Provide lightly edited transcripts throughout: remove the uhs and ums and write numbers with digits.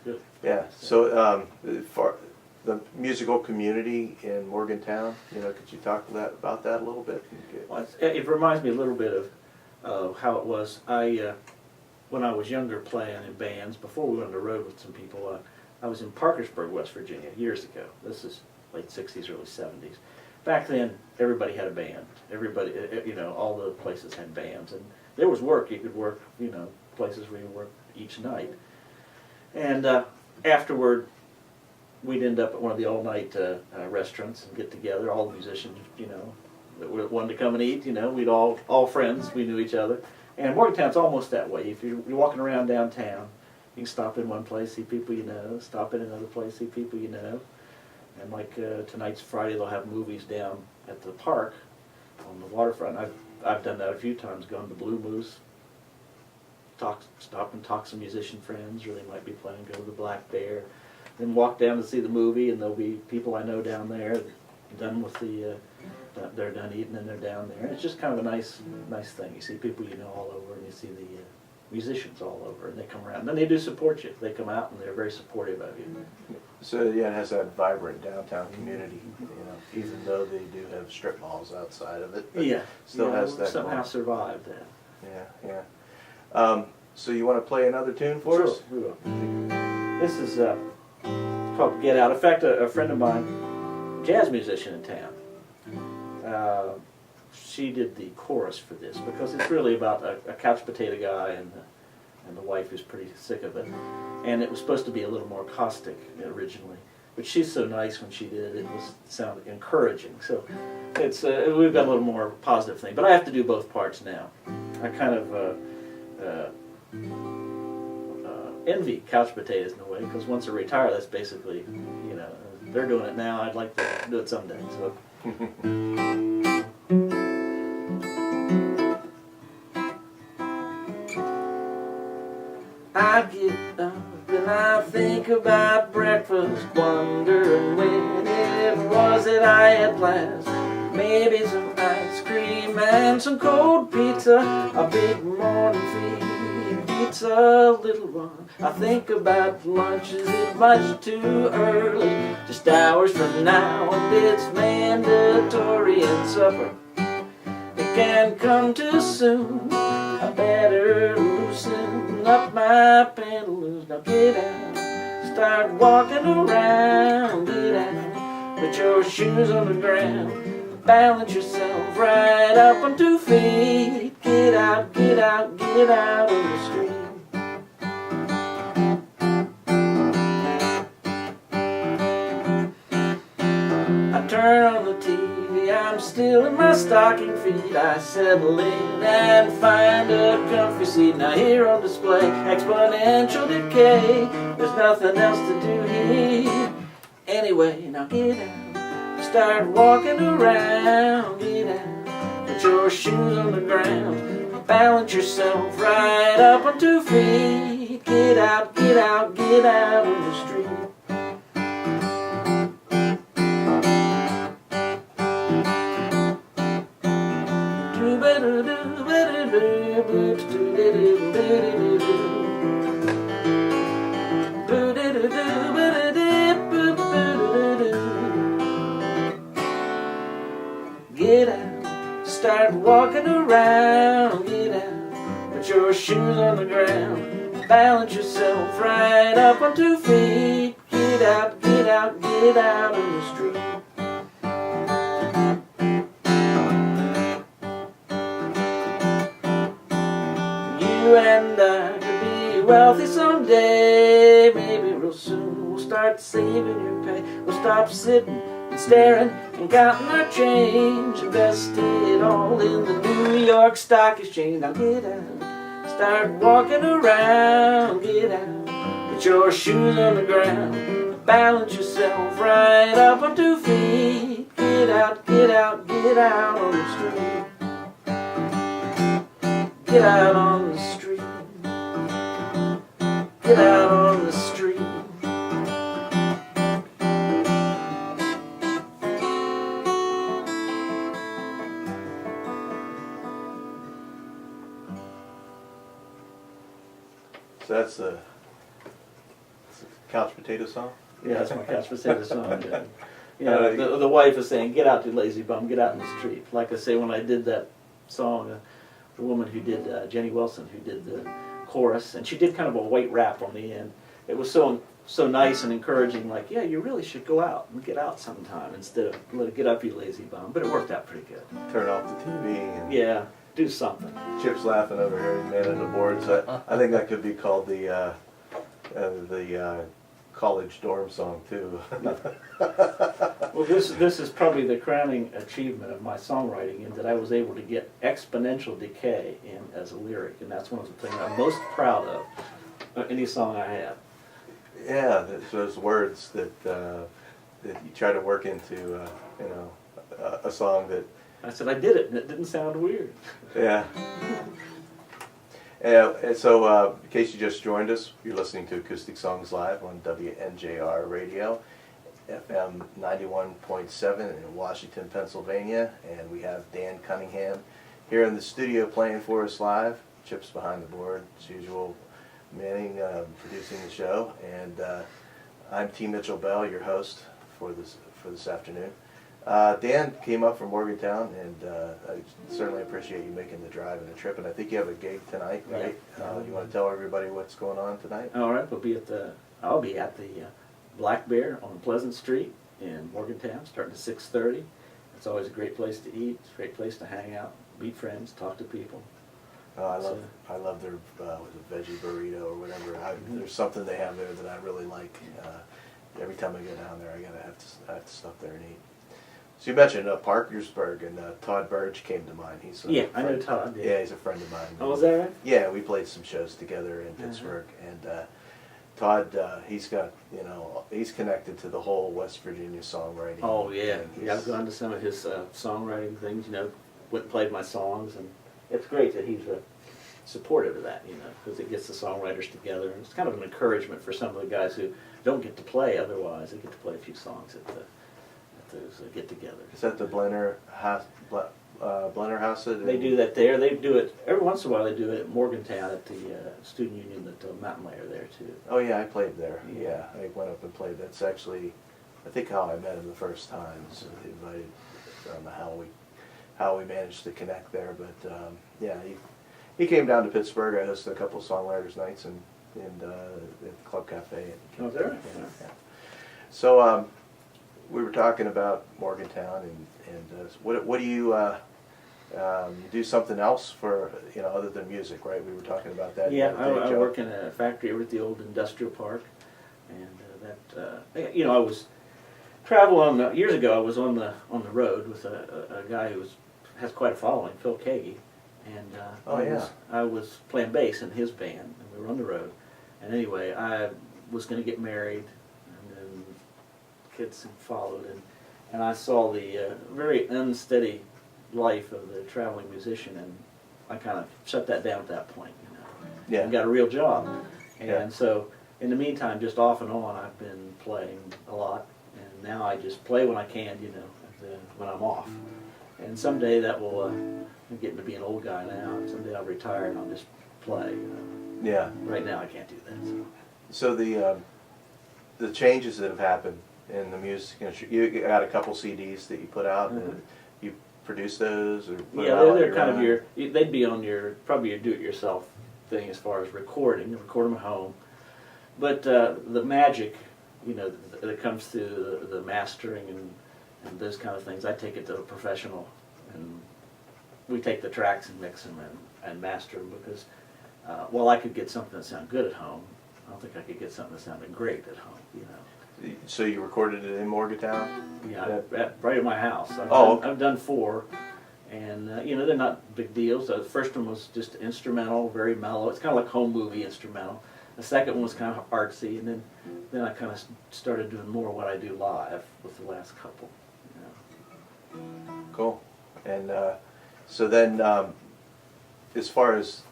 good. Yeah. So for the musical community in Morgantown, could you talk about that a little bit? Well, it reminds me a little bit of how it was. When I was younger playing in bands, before we went on the road with some people, I was in Parkersburg, West Virginia, years ago. This is late 60s, early 70s. Back then, everybody had a band. Everybody, all the places had bands. And there was work. You could work, places where you work each night. And afterward, we'd end up at one of the all-night restaurants and get together, all the musicians, that wanted to come and eat, we'd all friends, we knew each other. And Morgantown's almost that way. If you're walking around downtown, you can stop in one place, see people you know, stop in another place, see people you know. And like tonight's Friday, they'll have movies down at the park on the waterfront. I've done that a few times, gone to Blue Moose, stop and talk to some musician friends, or they might be playing, go to the Black Bear, then walk down to see the movie, and there'll be people I know down there, done with they're done eating and they're down there. It's just kind of a nice thing. You see people you know all over, and you see the musicians all over, and they come around. And then they do support you. They come out and they're very supportive of you. So yeah, it has that vibrant downtown community, even though they do have strip malls outside of it. Yeah, still has that. Somehow survived that. Yeah. So you want to play another tune for us? Sure, we will. This is called "Get Out." In fact, a friend of mine, jazz musician in town, she did the chorus for this because it's really about a couch potato guy and the wife who's pretty sick of it. And it was supposed to be a little more caustic originally, but she's so nice when she did it. It sounded encouraging. So it's we've got a little more positive thing. But I have to do both parts now. I kind of envy couch potatoes in a way, because once they retire, that's basically, they're doing it now. I'd like to do it someday. So. I get up and I think about breakfast, wondering when it was that I had last. Maybe some ice cream and some cold pizza, a big morning feed pizza, little one. I think about lunch, is it much too early? Just hours from now and it's mandatory, and supper, it can't come too soon. I better loosen up my pantaloons. Now get out, start walking around. Get out, put your shoes on the ground, balance yourself right up on 2 feet. Get out, get out, get out on the street. I turn on the TV, I'm still in my stocking feet. I settle in and find a comfy seat. Now here on display, exponential decay. There's nothing else to do here. Anyway, now get out, start walking around. Get out, put your shoes on the ground, balance yourself right up on 2 feet. Get out, get out, get out on the street. Get out, start walking around. Get out, put your shoes on the ground, balance yourself right up on 2 feet. Get out, get out, get out on the street. You and I could be wealthy someday. Maybe real soon we'll start saving your pay. We'll stop sitting and staring and counting our change, invest it all in the New York Stock Exchange. Now get out, start walking around. Get out, put your shoes on the ground, balance yourself right up on 2 feet. Get out, get out, get out on the street. Get out on the street. Get out on the street. So that's couch potato song? Yeah, that's my couch potato song. Yeah. You know, the wife is saying, "Get out, you lazy bum, get out in the street." Like I say, when I did that song, the woman who did, Jenny Wilson, who did the chorus, and she did kind of a white rap on the end. It was so nice and encouraging, like, yeah, you really should go out and get out sometime instead of let it get up, you lazy bum. But it worked out pretty good. Turn off the TV and Yeah, do something. Chip's laughing over here, man on the boards. I think that could be called the college dorm song too. Well, this is probably the crowning achievement of my songwriting, in that I was able to get exponential decay in as a lyric, and that's one of the things I'm most proud of any song I have. Yeah, those words that that you try to work into, you know, a song that. I said I did it, and it didn't sound weird. Yeah. And so, in case you just joined us, you're listening to Acoustic Songs Live on WNJR Radio, FM 91.7 in Washington, Pennsylvania, and we have Dan Cunningham here in the studio playing for us live. Chip's behind the board, as usual. Manning producing the show, and I'm T. Mitchell Bell, your host for this afternoon. Dan came up from Morgantown, and I certainly appreciate you making the drive and the trip. And I think you have a gig tonight, right? Yeah. You want to tell everybody what's going on tonight? All right, I'll be at the Black Bear on Pleasant Street in Morgantown, starting at 6:30. It's always a great place to eat. It's a great place to hang out, meet friends, talk to people. I love their veggie burrito or whatever. There's something they have there that I really like. Every time I go down there, I have to stop there and eat. So you mentioned Parkersburg, and Todd Burge came to mind. I know Todd. Yeah, he's a friend of mine. Oh, is that right? Yeah, we played some shows together in Pittsburgh, and Todd, he's got, you know, he's connected to the whole West Virginia songwriting. Oh yeah, yeah. I've gone to some of his songwriting things. You know, went and played my songs, and it's great that he's supportive of that. You know, because it gets the songwriters together, and it's kind of an encouragement for some of the guys who don't get to play otherwise. They get to play a few songs at those get-togethers. Is that the Blenner House? They do that there. They do it every once in a while. They do it at Morgantown at the student union at Mountain Layer there too. Oh yeah, I played there. Yeah, I went up and played. That's actually, I think, how I met him the first time. So they invited. I don't know how we managed to connect there, but yeah, he came down to Pittsburgh. I hosted a couple of songwriters nights and at the Club Cafe. Oh, there. Yeah. So we were talking about Morgantown, and what do you do something else for, you know, other than music, right? We were talking about that. Yeah, I work in a factory over at the old industrial park, and you know, I was traveling years ago. I was on the road with a guy who has quite a following, Phil Kagi, and I was playing bass in his band, and we were on the road. And anyway, I was going to get married, and then kids followed, and I saw the very unsteady life of the traveling musician, and I kind of shut that down at that point, you know. Yeah. And got a real job, and Yeah. so in the meantime, just off and on, I've been playing a lot, and now I just play when I can, you know, when I'm off. And someday that will, I'm getting to be an old guy now. Someday I'll retire and I'll just play. You know. Yeah. Right now I can't do that. So the changes that have happened in the music industry, you got a couple CDs that you put out, and you produce those, or put Yeah, them out they're kind of own? they'd be on probably your do-it-yourself thing as far as recording. You record them at home. But the magic, you know, that comes through the mastering and those kind of things, I take it to a professional, and we take the tracks and mix them and master them, because while I could get something that sounded good at home, I don't think I could get something that sounded great at home, you know. So you recorded it in Morgantown? Yeah, right at my house. I've done 4, and you know, they're not big deals. The first one was just instrumental, very mellow. It's kind of like home movie instrumental. The second one was kind of artsy, and then I kind of started doing more of what I do live with the last couple. You know. Cool. And so then, as far as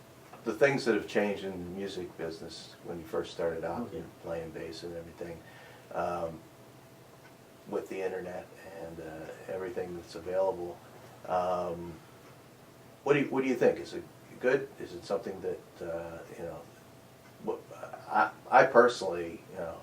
the things that have changed in the music business when you first started out, playing bass and everything, with the internet and everything that's available, what do you think? Is it good? Is it something that you know? I personally, you know,